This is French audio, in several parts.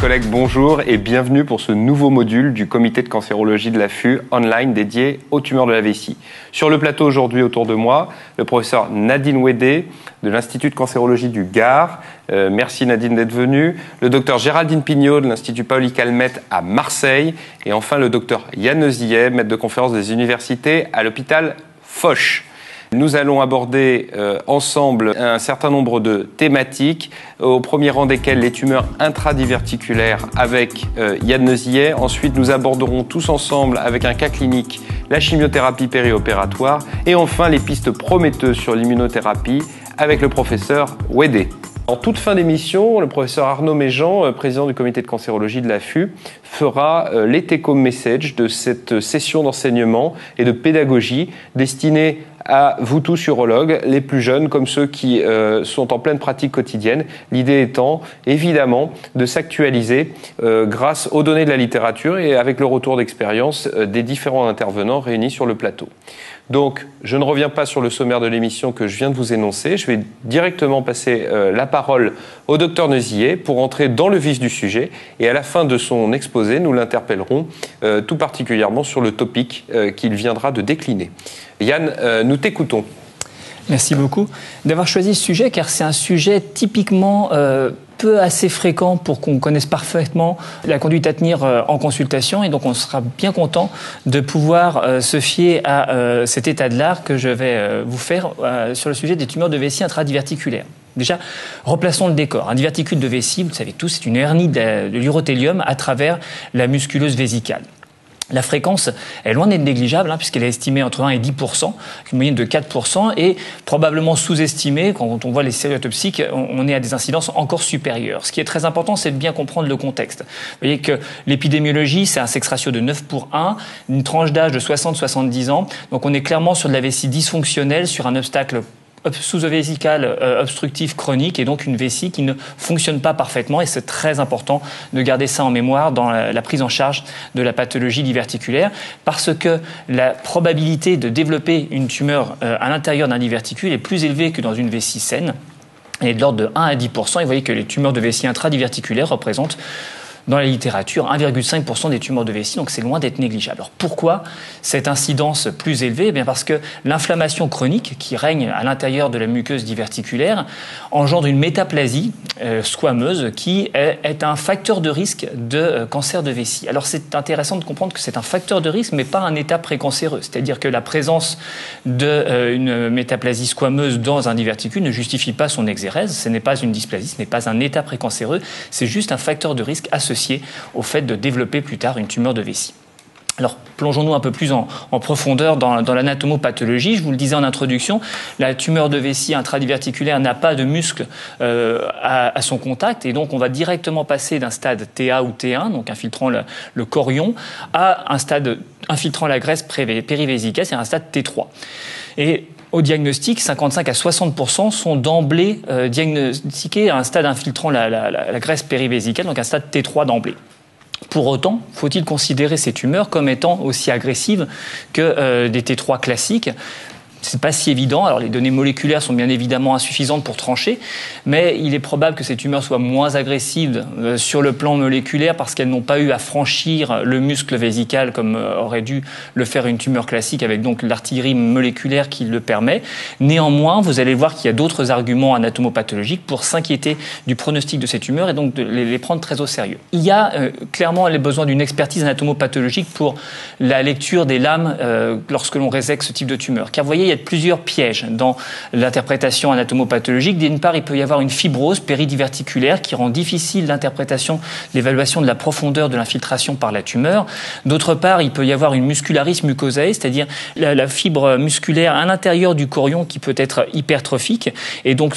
collègues, bonjour et bienvenue pour ce nouveau module du comité de cancérologie de l'AFU online dédié aux tumeurs de la vessie. Sur le plateau aujourd'hui autour de moi, le professeur Nadine Ouédé de l'Institut de cancérologie du Gard. Merci Nadine d'être venue. Le docteur Géraldine Pignot de l'Institut Paoli-Calmette à Marseille. Et enfin le docteur Yann Neusillet, maître de conférence des universités à l'hôpital Foch. Nous allons aborder ensemble un certain nombre de thématiques, au premier rang desquelles les tumeurs intradiverticulaires avec Yann Neusillet. Ensuite, nous aborderons tous ensemble, avec un cas clinique, la chimiothérapie périopératoire. Et enfin, les pistes prometteuses sur l'immunothérapie avec le professeur Ouédé. En toute fin d'émission, le professeur Arnaud Méjean, président du comité de cancérologie de l'AFU, fera les take-home messages de cette session d'enseignement et de pédagogie destinée à vous tous urologues, les plus jeunes comme ceux qui sont en pleine pratique quotidienne. L'idée étant évidemment de s'actualiser grâce aux données de la littérature et avec le retour d'expérience des différents intervenants réunis sur le plateau. Donc, je ne reviens pas sur le sommaire de l'émission que je viens de vous énoncer. Je vais directement passer la parole au docteur Neusillet pour entrer dans le vif du sujet. Et à la fin de son exposé, nous l'interpellerons tout particulièrement sur le topic qu'il viendra de décliner. Yann, nous t'écoutons. Merci beaucoup d'avoir choisi ce sujet, car c'est un sujet typiquement peu assez fréquent pour qu'on connaisse parfaitement la conduite à tenir en consultation, et donc on sera bien content de pouvoir se fier à cet état de l'art que je vais vous faire sur le sujet des tumeurs de vessie intradiverticulaires. Déjà, replaçons le décor. Un diverticule de vessie, vous le savez tous, c'est une hernie de l'urothélium à travers la musculeuse vésicale. La fréquence est loin d'être négligeable, puisqu'elle est estimée entre 1 et 10%, une moyenne de 4%, et probablement sous-estimée. Quand on voit les séries autopsiques, on est à des incidences encore supérieures. Ce qui est très important, c'est de bien comprendre le contexte. Vous voyez que l'épidémiologie, c'est un sexe ratio de 9 pour 1, une tranche d'âge de 60-70 ans. Donc on est clairement sur de la vessie dysfonctionnelle, sur un obstacle sous-vésical obstructif chronique, et donc une vessie qui ne fonctionne pas parfaitement, et c'est très important de garder ça en mémoire dans la prise en charge de la pathologie diverticulaire, parce que la probabilité de développer une tumeur à l'intérieur d'un diverticule est plus élevée que dans une vessie saine, et de l'ordre de 1 à 10%, et vous voyez que les tumeurs de vessie intradiverticulaire représentent dans la littérature 1,5% des tumeurs de vessie, donc c'est loin d'être négligeable. Alors pourquoi cette incidence plus élevée ? Eh bien parce que l'inflammation chronique qui règne à l'intérieur de la muqueuse diverticulaire engendre une métaplasie squameuse qui est un facteur de risque de cancer de vessie. Alors c'est intéressant de comprendre que c'est un facteur de risque, mais pas un état précancéreux. C'est-à-dire que la présence d'une métaplasie squameuse dans un diverticule ne justifie pas son exérèse, ce n'est pas une dysplasie, ce n'est pas un état précancéreux, c'est juste un facteur de risque associé au fait de développer plus tard une tumeur de vessie. Alors, plongeons-nous un peu plus en profondeur dans l'anatomopathologie. Je vous le disais en introduction, la tumeur de vessie intradiverticulaire n'a pas de muscle à son contact, et donc on va directement passer d'un stade TA ou T1, donc infiltrant le chorion, à un stade infiltrant la graisse périvésicale, c'est un stade T3. Et au diagnostic, 55 à 60% sont d'emblée diagnostiqués à un stade infiltrant la graisse périvésicale, donc un stade T3 d'emblée. Pour autant, faut-il considérer ces tumeurs comme étant aussi agressives que des T3 classiques ? C'est pas si évident. Alors, les données moléculaires sont bien évidemment insuffisantes pour trancher, mais il est probable que ces tumeurs soient moins agressives sur le plan moléculaire parce qu'elles n'ont pas eu à franchir le muscle vésical comme aurait dû le faire une tumeur classique, avec donc l'artillerie moléculaire qui le permet. Néanmoins, vous allez voir qu'il y a d'autres arguments anatomopathologiques pour s'inquiéter du pronostic de ces tumeurs et donc de les prendre très au sérieux. Il y a clairement les besoins d'une expertise anatomopathologique pour la lecture des lames lorsque l'on résèque ce type de tumeur. Car vous voyez, il y a plusieurs pièges dans l'interprétation anatomopathologique. D'une part, il peut y avoir une fibrose péridiverticulaire qui rend difficile l'interprétation, l'évaluation de la profondeur de l'infiltration par la tumeur. D'autre part, il peut y avoir une muscularis mucosae, c'est-à-dire la fibre musculaire à l'intérieur du chorion qui peut être hypertrophique et donc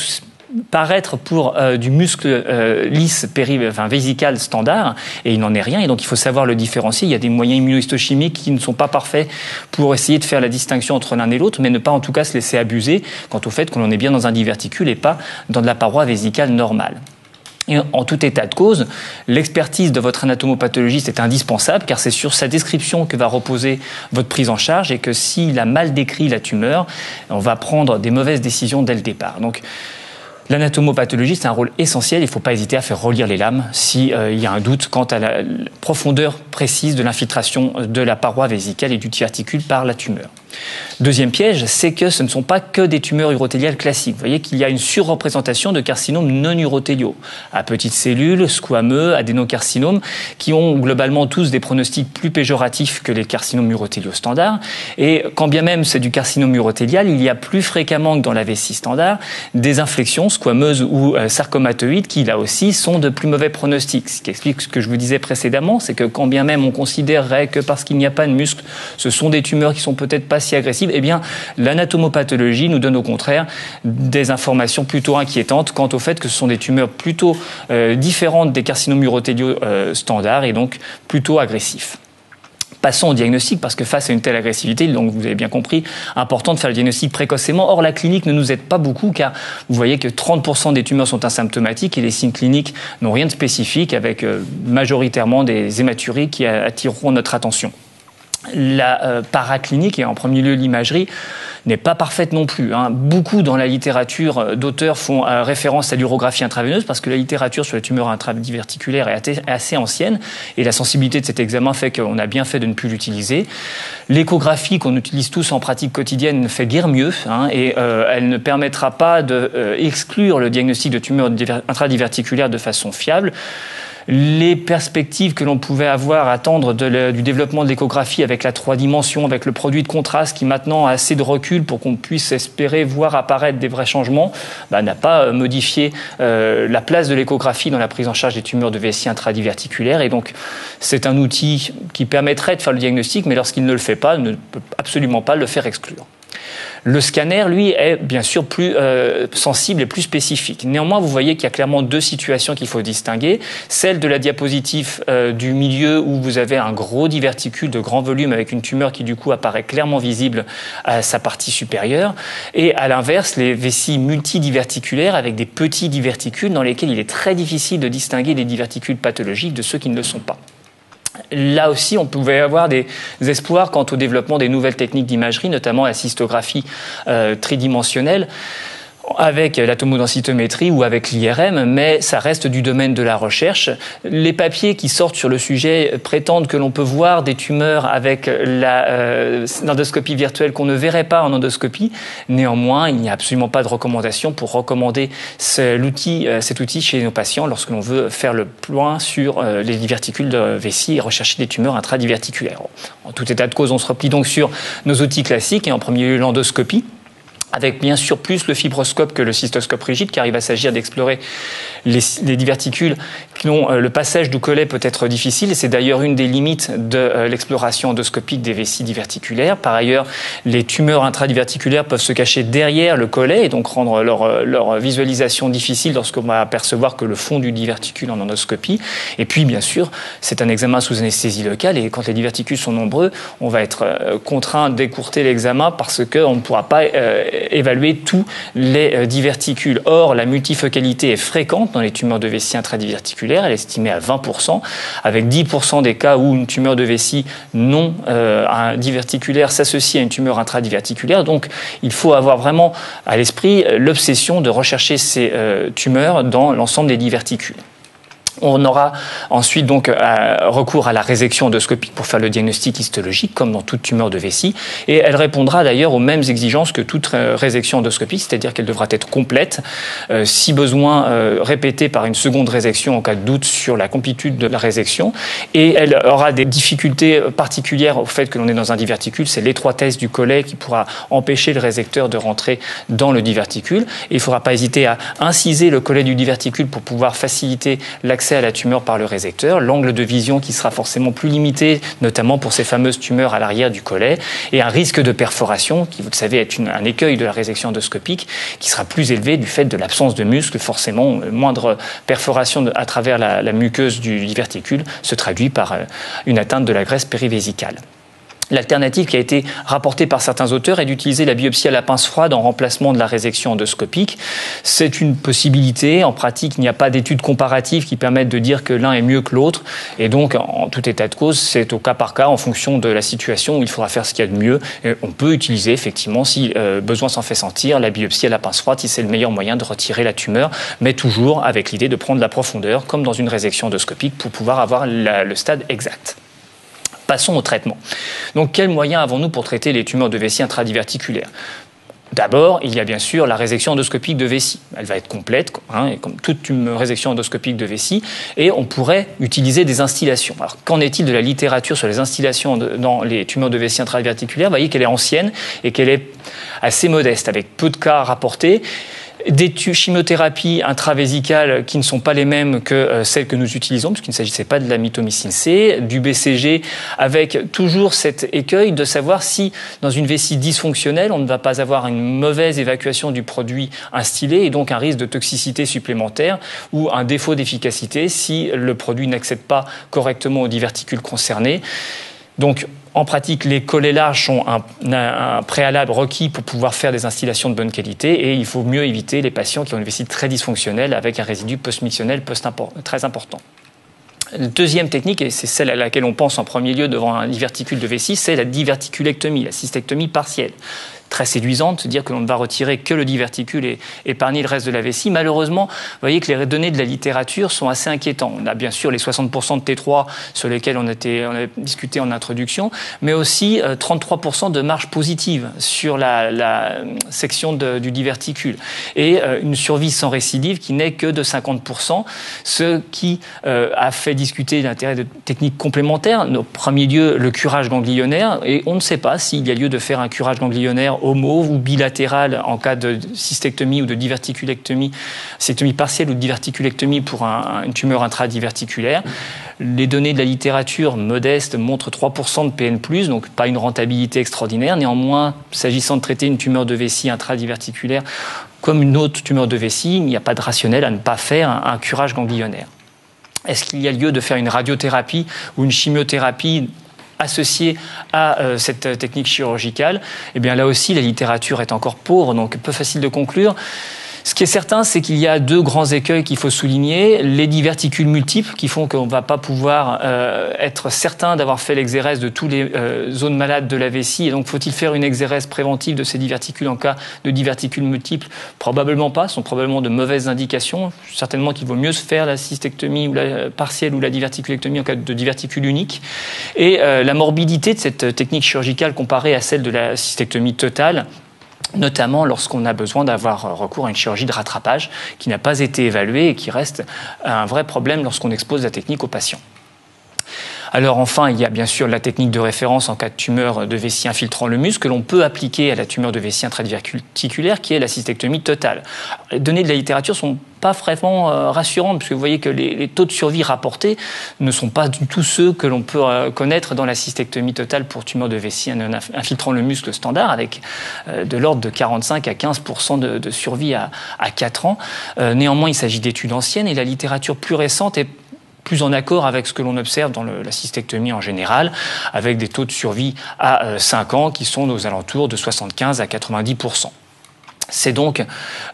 paraître pour du muscle lisse vésical standard, et il n'en est rien, et donc il faut savoir le différencier. Il y a des moyens immunohistochimiques qui ne sont pas parfaits pour essayer de faire la distinction entre l'un et l'autre, mais ne pas en tout cas se laisser abuser quant au fait que l'on est bien dans un diverticule et pas dans de la paroi vésicale normale. Et en tout état de cause, l'expertise de votre anatomopathologiste est indispensable, car c'est sur sa description que va reposer votre prise en charge, et que s'il a mal décrit la tumeur, on va prendre des mauvaises décisions dès le départ. Donc, L'anatomopathologie, c'est un rôle essentiel. Il ne faut pas hésiter à faire relire les lames s'il y a un doute quant à la profondeur précise de l'infiltration de la paroi vésicale et du diverticule par la tumeur. Deuxième piège, c'est que ce ne sont pas que des tumeurs urothéliales classiques. Vous voyez qu'il y a une surreprésentation de carcinomes non urothéliaux, à petites cellules, squameux, adénocarcinomes, qui ont globalement tous des pronostics plus péjoratifs que les carcinomes urothéliaux standards. Et quand bien même c'est du carcinome urothélial, il y a plus fréquemment que dans la vessie standard des inflexions squameuses ou sarcomatoïdes qui, là aussi, sont de plus mauvais pronostics. Ce qui explique ce que je vous disais précédemment, c'est que quand bien même on considérerait que parce qu'il n'y a pas de muscle, ce sont des tumeurs qui sont peut-être pas si agressives, eh bien, l'anatomopathologie nous donne au contraire des informations plutôt inquiétantes quant au fait que ce sont des tumeurs plutôt différentes des carcinomes urothéliaux standards et donc plutôt agressifs. Passons au diagnostic, parce que face à une telle agressivité, donc vous avez bien compris, important de faire le diagnostic précocement. Or, la clinique ne nous aide pas beaucoup, car vous voyez que 30% des tumeurs sont asymptomatiques et les signes cliniques n'ont rien de spécifique, avec majoritairement des hématuries qui attireront notre attention. La paraclinique, et en premier lieu l'imagerie, n'est pas parfaite non plus. Beaucoup dans la littérature d'auteurs font référence à l'urographie intraveineuse parce que la littérature sur les tumeurs intradiverticulaires est assez ancienne et la sensibilité de cet examen fait qu'on a bien fait de ne plus l'utiliser. L'échographie qu'on utilise tous en pratique quotidienne fait guère mieux et elle ne permettra pas d'exclure le diagnostic de tumeurs intradiverticulaires de façon fiable. Les perspectives que l'on pouvait attendre du développement de l'échographie avec la 3 dimensions, avec le produit de contraste qui maintenant a assez de recul pour qu'on puisse espérer voir apparaître des vrais changements, n'a pas modifié la place de l'échographie dans la prise en charge des tumeurs de vessie intradiverticulaires. Et donc, c'est un outil qui permettrait de faire le diagnostic, mais lorsqu'il ne le fait pas, ne peut absolument pas le faire exclure. Le scanner, lui, est bien sûr plus sensible et plus spécifique. Néanmoins, vous voyez qu'il y a clairement 2 situations qu'il faut distinguer. Celle de la diapositive du milieu où vous avez un gros diverticule de grand volume avec une tumeur qui, du coup, apparaît clairement visible à sa partie supérieure. Et à l'inverse, les vessies multidiverticulaires avec des petits diverticules dans lesquels il est très difficile de distinguer les diverticules pathologiques de ceux qui ne le sont pas. Là aussi, on pouvait avoir des espoirs quant au développement des nouvelles techniques d'imagerie, notamment la cystographie tridimensionnelle, avec la tomodensitométrie ou avec l'IRM, mais ça reste du domaine de la recherche. Les papiers qui sortent sur le sujet prétendent que l'on peut voir des tumeurs avec l'endoscopie virtuelle qu'on ne verrait pas en endoscopie. Néanmoins, il n'y a absolument pas de recommandation pour recommander cet outil chez nos patients lorsque l'on veut faire le point sur les diverticules de vessie et rechercher des tumeurs intradiverticulaires. En tout état de cause, on se replie donc sur nos outils classiques et en premier lieu l'endoscopie, avec bien sûr plus le fibroscope que le cystoscope rigide, car il va s'agir d'explorer les diverticules dont le passage du collet peut être difficile, et c'est d'ailleurs une des limites de l'exploration endoscopique des vessies diverticulaires. Par ailleurs, les tumeurs intradiverticulaires peuvent se cacher derrière le collet et donc rendre leur visualisation difficile lorsqu'on va apercevoir que le fond du diverticule en endoscopie. Et puis, bien sûr, c'est un examen sous anesthésie locale, et quand les diverticules sont nombreux, on va être contraint d'écourter l'examen parce qu'on ne pourra pas évaluer tous les diverticules. Or, la multifocalité est fréquente dans les tumeurs de vessie intradiverticulaires, elle est estimée à 20%, avec 10% des cas où une tumeur de vessie non diverticulaire s'associe à une tumeur intradiverticulaire. Donc, il faut avoir vraiment à l'esprit l'obsession de rechercher ces tumeurs dans l'ensemble des diverticules. On aura ensuite donc recours à la résection endoscopique pour faire le diagnostic histologique, comme dans toute tumeur de vessie, et elle répondra d'ailleurs aux mêmes exigences que toute résection endoscopique, c'est-à-dire qu'elle devra être complète, si besoin répétée par une seconde résection en cas de doute sur la complétude de la résection, et elle aura des difficultés particulières au fait que l'on est dans un diverticule, c'est l'étroitesse du collet qui pourra empêcher le résecteur de rentrer dans le diverticule, et il ne faudra pas hésiter à inciser le collet du diverticule pour pouvoir faciliter l'accès à la tumeur par le résecteur, l'angle de vision qui sera forcément plus limité, notamment pour ces fameuses tumeurs à l'arrière du collet, et un risque de perforation, qui vous le savez est un écueil de la résection endoscopique, qui sera plus élevé du fait de l'absence de muscle. Forcément, moindre perforation à travers la muqueuse du diverticule se traduit par une atteinte de la graisse périvésicale. L'alternative qui a été rapportée par certains auteurs est d'utiliser la biopsie à la pince froide en remplacement de la résection endoscopique. C'est une possibilité. En pratique, il n'y a pas d'études comparatives qui permettent de dire que l'un est mieux que l'autre. Et donc, en tout état de cause, c'est au cas par cas, en fonction de la situation où il faudra faire ce qu'il y a de mieux. Et on peut utiliser, effectivement, si besoin s'en fait sentir, la biopsie à la pince froide, si c'est le meilleur moyen de retirer la tumeur, mais toujours avec l'idée de prendre la profondeur, comme dans une résection endoscopique, pour pouvoir avoir le stade exact. Passons au traitement. Donc, quels moyens avons-nous pour traiter les tumeurs de vessie intradiverticulaires ? D'abord, il y a bien sûr la résection endoscopique de vessie. Elle va être complète, comme toute résection endoscopique de vessie, et on pourrait utiliser des instillations. Alors, qu'en est-il de la littérature sur les instillations dans les tumeurs de vessie intradiverticulaires ? Vous voyez qu'elle est ancienne et qu'elle est assez modeste, avec peu de cas rapportés. Des chimiothérapies intravésicales qui ne sont pas les mêmes que celles que nous utilisons, puisqu'il ne s'agissait pas de la mitomycine C, du BCG, avec toujours cet écueil de savoir si, dans une vessie dysfonctionnelle, on ne va pas avoir une mauvaise évacuation du produit instillé et donc un risque de toxicité supplémentaire ou un défaut d'efficacité si le produit n'accède pas correctement aux diverticules concernés. Donc, en pratique, les collets larges sont un préalable requis pour pouvoir faire des instillations de bonne qualité et il faut mieux éviter les patients qui ont une vessie très dysfonctionnelle avec un résidu post-mictionnel très important. La deuxième technique, et c'est celle à laquelle on pense en premier lieu devant un diverticule de vessie, c'est la diverticulectomie, la cystectomie partielle. Très séduisante, dire que l'on ne va retirer que le diverticule et épargner le reste de la vessie. Malheureusement, vous voyez que les données de la littérature sont assez inquiétantes. On a bien sûr les 60% de T3 sur lesquels on a discuté en introduction, mais aussi 33% de marge positive sur la section du diverticule et une survie sans récidive qui n'est que de 50%, ce qui a fait discuter l'intérêt de techniques complémentaires. En premier lieu, le curage ganglionnaire, et on ne sait pas s'il y a lieu de faire un curage ganglionnaire homo ou bilatéral en cas de cystectomie ou de diverticulectomie, cystectomie partielle ou de diverticulectomie pour une tumeur intradiverticulaire. Les données de la littérature modeste montrent 3% de PN+, donc pas une rentabilité extraordinaire. Néanmoins, s'agissant de traiter une tumeur de vessie intradiverticulaire comme une autre tumeur de vessie, il n'y a pas de rationnel à ne pas faire un curage ganglionnaire. Est-ce qu'il y a lieu de faire une radiothérapie ou une chimiothérapie associée à cette technique chirurgicale? Eh bien là aussi, la littérature est encore pauvre, donc peu facile de conclure. Ce qui est certain, c'est qu'il y a deux grands écueils qu'il faut souligner. Les diverticules multiples qui font qu'on ne va pas pouvoir être certain d'avoir fait l'exérèse de toutes les zones malades de la vessie. Et donc, faut-il faire une exérèse préventive de ces diverticules en cas de diverticules multiples? Probablement pas. Ce sont probablement de mauvaises indications. Certainement qu'il vaut mieux se faire la cystectomie ou la partielle ou la diverticulectomie en cas de diverticule unique. Et la morbidité de cette technique chirurgicale comparée à celle de la cystectomie totale, notamment lorsqu'on a besoin d'avoir recours à une chirurgie de rattrapage qui n'a pas été évaluée et qui reste un vrai problème lorsqu'on expose la technique aux patients. Alors enfin, il y a bien sûr la technique de référence en cas de tumeur de vessie infiltrant le muscle que l'on peut appliquer à la tumeur de vessie intradiverticulaire qui est la cystectomie totale. Les données de la littérature sont pas vraiment rassurantes puisque vous voyez que les taux de survie rapportés ne sont pas du tout ceux que l'on peut connaître dans la cystectomie totale pour tumeur de vessie infiltrant le muscle standard avec de l'ordre de 45 à 15% de survie à 4 ans. Néanmoins, il s'agit d'études anciennes et la littérature plus récente est plus en accord avec ce que l'on observe dans la cystectomie en général, avec des taux de survie à 5 ans qui sont aux alentours de 75 à 90%. C'est donc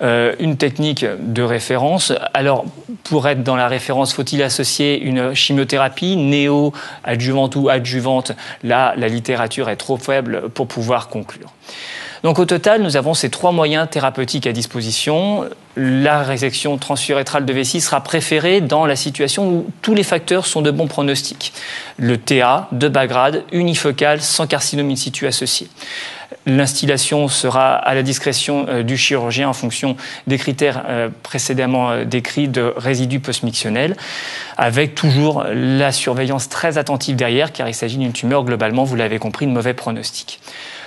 une technique de référence. Alors, pour être dans la référence, faut-il associer une chimiothérapie néo-adjuvante ou adjuvante? Là, la littérature est trop faible pour pouvoir conclure. Donc au total, nous avons ces 3 moyens thérapeutiques à disposition. La résection transurétrale de vessie sera préférée dans la situation où tous les facteurs sont de bons pronostics. Le TA, de bas grade, unifocal, sans carcinome in situ associé. L'instillation sera à la discrétion du chirurgien en fonction des critères précédemment décrits de résidus post-mictionnels, avec toujours la surveillance très attentive derrière, car il s'agit d'une tumeur globalement, vous l'avez compris, de mauvais pronostic.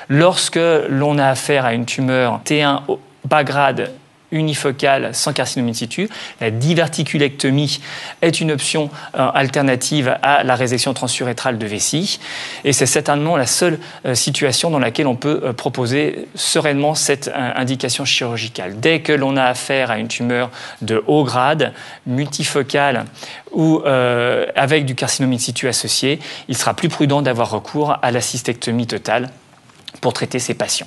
Lorsque l'on a affaire à une tumeur T1 bas grade unifocale sans carcinome in situ. La diverticulectomie est une option alternative à la résection transurétrale de vessie. Et c'est certainement la seule situation dans laquelle on peut proposer sereinement cette indication chirurgicale. Dès que l'on a affaire à une tumeur de haut grade, multifocale ou avec du carcinome in situ associé, il sera plus prudent d'avoir recours à la cystectomie totale pour traiter ces patients.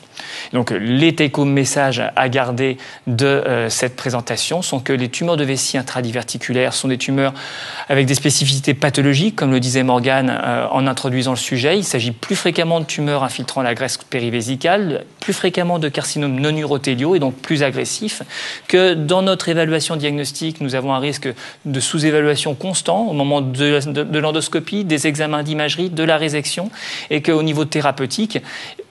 Donc les take-home messages à garder de cette présentation sont que les tumeurs de vessie intradiverticulaires sont des tumeurs avec des spécificités pathologiques, comme le disait Morgane en introduisant le sujet. Il s'agit plus fréquemment de tumeurs infiltrant la graisse périvésicale, plus fréquemment de carcinomes non urothéliaux et donc plus agressifs, que dans notre évaluation diagnostique, nous avons un risque de sous-évaluation constant au moment de l'endoscopie, des examens d'imagerie, de la résection, et qu'au niveau thérapeutique,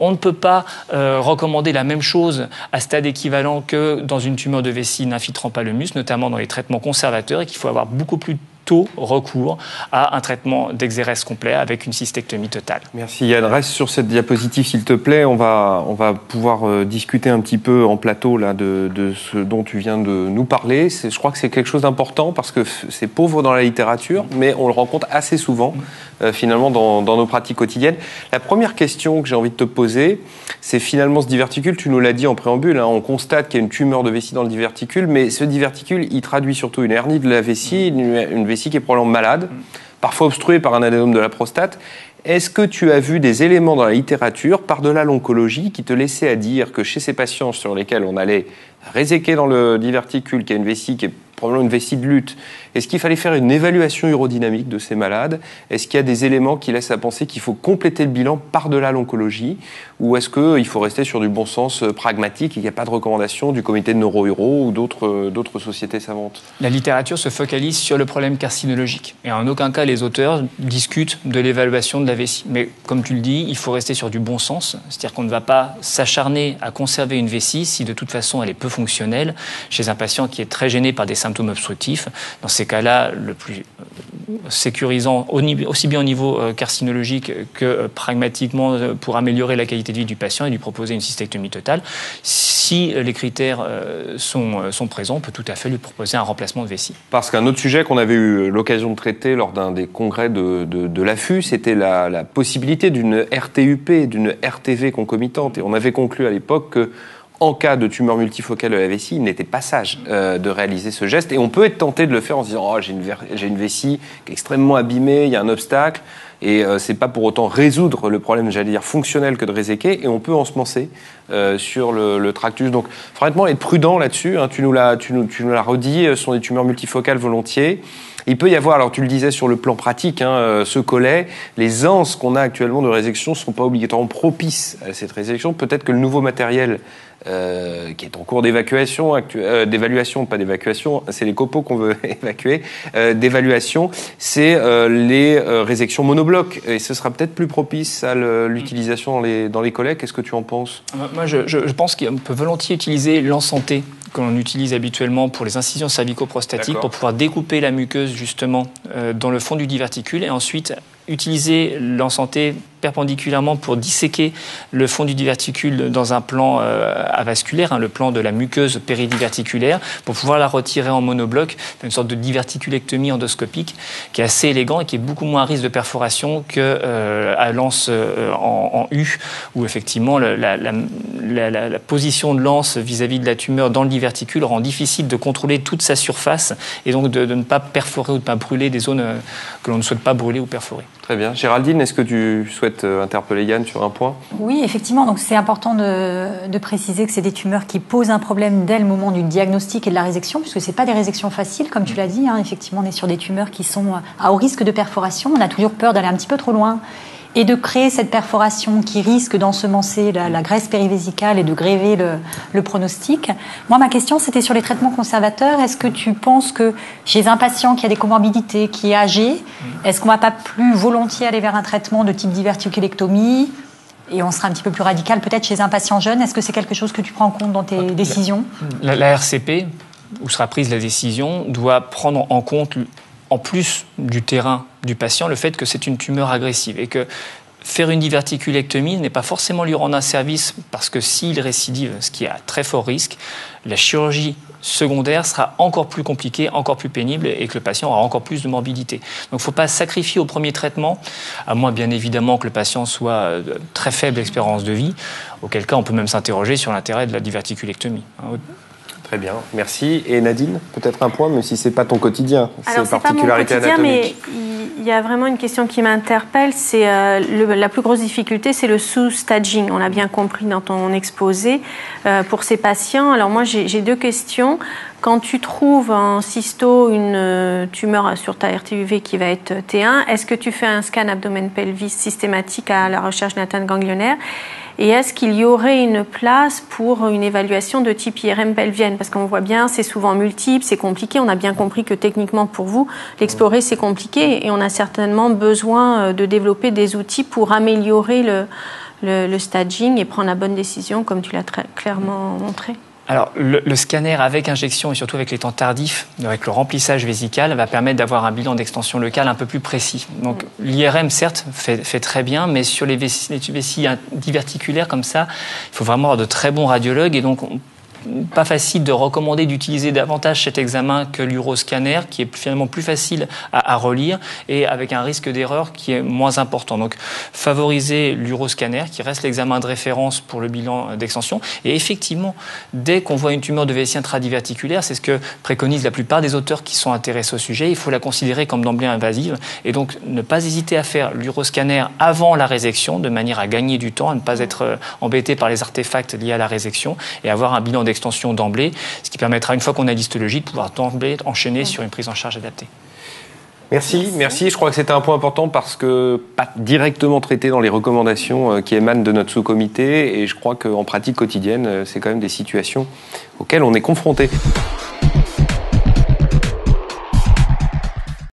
on ne peut pas recommander la même chose à stade équivalent que dans une tumeur de vessie n'infiltrant pas le muscle, notamment dans les traitements conservateurs, et qu'il faut avoir beaucoup plus tôt recours à un traitement d'exérèse complet avec une cystectomie totale. Merci Yann. Reste sur cette diapositive s'il te plaît. On va pouvoir discuter un petit peu en plateau là, de ce dont tu viens de nous parler. Je crois que c'est quelque chose d'important parce que c'est pauvre dans la littérature, mais on le rencontre assez souvent finalement dans nos pratiques quotidiennes. La première question que j'ai envie de te poser, c'est finalement ce diverticule, tu nous l'as dit en préambule, on constate qu'il y a une tumeur de vessie dans le diverticule, mais ce diverticule, il traduit surtout une hernie de la vessie, une vessie qui est probablement malade, parfois obstruée par un adénome de la prostate. Est-ce que tu as vu des éléments dans la littérature, par-delà l'oncologie, qui te laissaient à dire que chez ces patients sur lesquels on allait réséquer dans le diverticule, qui a une vessie qui est probablement une vessie de lutte, est-ce qu'il fallait faire une évaluation urodynamique de ces malades? Est-ce qu'il y a des éléments qui laissent à penser qu'il faut compléter le bilan par-delà l'oncologie? Ou est-ce qu'il faut rester sur du bon sens pragmatique et qu'il n'y a pas de recommandation du comité de neuro-uro ou d'autres sociétés savantes? La littérature se focalise sur le problème carcinologique. Et en aucun cas, les auteurs discutent de l'évaluation de la vessie. Mais comme tu le dis, il faut rester sur du bon sens. C'est-à-dire qu'on ne va pas s'acharner à conserver une vessie si de toute façon elle est peu fonctionnelle chez un patient qui est très gêné par des symptômes obstructifs. Dans ces cas-là, le plus sécurisant, aussi bien au niveau carcinologique que pragmatiquement pour améliorer la qualité de vie du patient et lui proposer une cystectomie totale. Si les critères sont présents, on peut tout à fait lui proposer un remplacement de vessie. Parce qu'un autre sujet qu'on avait eu l'occasion de traiter lors d'un des congrès de l'AFU, c'était la possibilité d'une RTUP, d'une RTV concomitante. Et on avait conclu à l'époque que en cas de tumeur multifocale de la vessie, il n'était pas sage de réaliser ce geste. Et on peut être tenté de le faire en se disant « Oh, j'ai une vessie qui est extrêmement abîmée, il y a un obstacle. » Et c'est pas pour autant résoudre le problème, j'allais dire, fonctionnel que de réséquer. Et on peut ensemencer sur le tractus. Donc, franchement, être prudent là-dessus. Tu nous l'as redit, ce sont des tumeurs multifocales volontiers. Il peut y avoir, alors tu le disais sur le plan pratique, ce collet, les anses qu'on a actuellement de résection ne sont pas obligatoirement propices à cette résection. Peut-être que le nouveau matériel qui est en cours d'évaluation, pas d'évacuation, c'est les copeaux qu'on veut évacuer, d'évaluation, c'est les résections monoblocs. Et ce sera peut-être plus propice à l'utilisation dans les collets. Qu'est-ce que tu en penses? Moi, je pense qu'on peut volontiers utiliser l'ensanté que l'on utilise habituellement pour les incisions cervico-prostatiques pour pouvoir découper la muqueuse justement dans le fond du diverticule et ensuite utiliser l'ensanté perpendiculairement pour disséquer le fond du diverticule dans un plan avasculaire, le plan de la muqueuse péridiverticulaire, pour pouvoir la retirer en monobloc, une sorte de diverticulectomie endoscopique qui est assez élégant et qui est beaucoup moins à risque de perforation qu'à l'anse en U, où effectivement la position de l'anse vis-à-vis de la tumeur dans le diverticule rend difficile de contrôler toute sa surface et donc de ne pas perforer ou de ne pas brûler des zones que l'on ne souhaite pas brûler ou perforer. Très bien. Géraldine, est-ce que tu souhaites interpeller Yann sur un point? Oui, effectivement. Donc c'est important de préciser que c'est des tumeurs qui posent un problème dès le moment du diagnostic et de la résection, puisque c'est pas des résections faciles, comme tu l'as dit. Effectivement, on est sur des tumeurs qui sont à haut risque de perforation. On a toujours peur d'aller un petit peu trop loin et de créer cette perforation qui risque d'ensemencer la graisse périvésicale et de gréver le pronostic. Moi, ma question, c'était sur les traitements conservateurs. Est-ce que tu penses que chez un patient qui a des comorbidités, qui est âgé, est-ce qu'on ne va pas plus volontiers aller vers un traitement de type diverticulectomie et on sera un petit peu plus radical peut-être chez un patient jeune? Est-ce que c'est quelque chose que tu prends en compte dans tes décisions? La RCP, où sera prise la décision, doit prendre en compte, en plus du terrain du patient, le fait que c'est une tumeur agressive et que faire une diverticulectomie n'est pas forcément lui rendre un service parce que s'il récidive, ce qui est à très fort risque, la chirurgie secondaire sera encore plus compliquée, encore plus pénible et que le patient aura encore plus de morbidité. Donc il ne faut pas sacrifier au premier traitement, à moins bien évidemment que le patient soit de très faible espérance de vie, auquel cas on peut même s'interroger sur l'intérêt de la diverticulectomie. Très bien, merci. Et Nadine, peut-être un point, même si ce n'est pas ton quotidien, alors, c'est particularité pas mon quotidien, anatomique. Mais il y a vraiment une question qui m'interpelle, c'est la plus grosse difficulté, c'est le sous-staging. On l'a bien compris dans ton exposé pour ces patients. Alors moi, j'ai deux questions. Quand tu trouves en cysto une tumeur sur ta RTUV qui va être T1, est-ce que tu fais un scan abdomen-pelvis systématique à la recherche d'une atteinte ganglionnaire? Et est-ce qu'il y aurait une place pour une évaluation de type IRM pelvienne? Parce qu'on voit bien, c'est souvent multiple, c'est compliqué. On a bien compris que techniquement, pour vous, l'explorer, c'est compliqué. Et on a certainement besoin de développer des outils pour améliorer le staging et prendre la bonne décision, comme tu l'as très clairement montré. Alors, le scanner avec injection et surtout avec les temps tardifs, avec le remplissage vésical, va permettre d'avoir un bilan d'extension locale un peu plus précis. Donc, l'IRM, certes, fait très bien, mais sur les vessies diverticulaires comme ça, il faut vraiment avoir de très bons radiologues et donc pas facile de recommander d'utiliser davantage cet examen que l'uroscanner, qui est finalement plus facile à relire et avec un risque d'erreur qui est moins important. Donc, favoriser l'uroscanner, qui reste l'examen de référence pour le bilan d'extension. Et effectivement, dès qu'on voit une tumeur de vessie intradiverticulaire, c'est ce que préconisent la plupart des auteurs qui sont intéressés au sujet, il faut la considérer comme d'emblée invasive. Et donc, ne pas hésiter à faire l'uroscanner avant la résection, de manière à gagner du temps, à ne pas être embêté par les artefacts liés à la résection et avoir un bilan d'extension d'emblée, ce qui permettra, une fois qu'on a l'histologie, de pouvoir d'emblée enchaîner sur une prise en charge adaptée. Merci. Je crois que c'était un point important parce que pas directement traité dans les recommandations qui émanent de notre sous-comité et je crois qu'en pratique quotidienne, c'est quand même des situations auxquelles on est confronté.